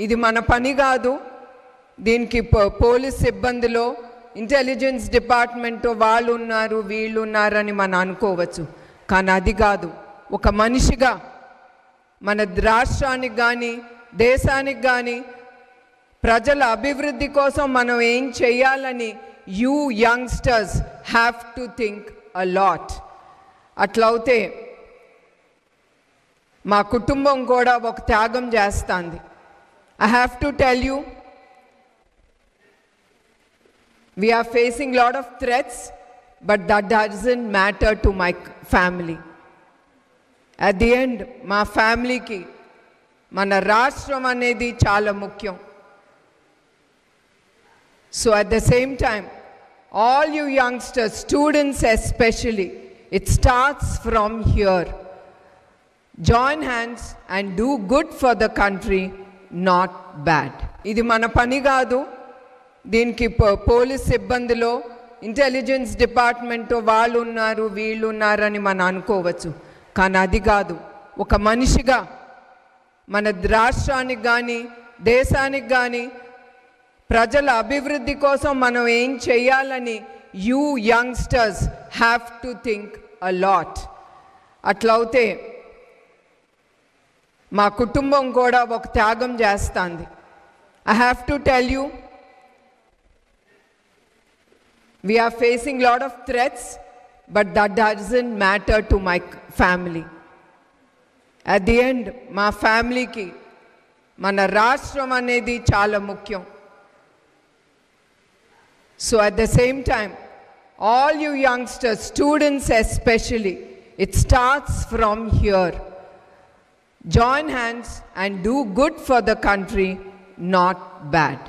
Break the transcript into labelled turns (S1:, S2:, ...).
S1: ఇది మన పని కాదు. దీనికి పోలీస్ సిబ్బందిలో ఇంటెలిజెన్స్ డిపార్ట్మెంట్ వాళ్ళు ఉన్నారు వీళ్ళు ఉన్నారని మనం అనుకోవచ్చు. కానీ అది కాదు. ఒక మనిషిగా మన రాష్ట్రానికి కానీ దేశానికి కానీ ప్రజల అభివృద్ధి కోసం మనం ఏం చేయాలని you youngsters have to think a lot. అట్లయితే మా కుటుంబం కూడా ఒక త్యాగం చేస్తుంది. I have to tell you, we are facing a lot of threats, but that doesn't matter to my family. At the end, my family ki mana rashtra anedi chala mukyam. So at the same time, all you youngsters, students especially, it starts from here. Join hands and do good for the country, not bad. ఇది మన పని కాదు. దీనికి police సిబ్బందిలో intelligence department వాళ్ళు ఉన్నారు వీళ్ళు ఉన్నారని మనం అనుకోవచ్చు. కానీ అది కాదు. ఒక మనిషిగా మన రాష్ట్రానికి కానీ దేశానికి కానీ ప్రజల అభివృద్ధి కోసం మనం ఏం చేయాలని you youngsters have to think a lot. అట్లయితే మా కుటుంబం కూడా ఒక త్యాగం చేస్తుంది. I have to tell you, we are facing a lot of threats, but that doesn't matter to my family. At the end, మా ఫ్యామిలీకి మన రాష్ట్రం అనేది చాలా ముఖ్యం. So at the same time, all you youngsters, students especially, it starts from here. Join hands and do good for the country, not bad.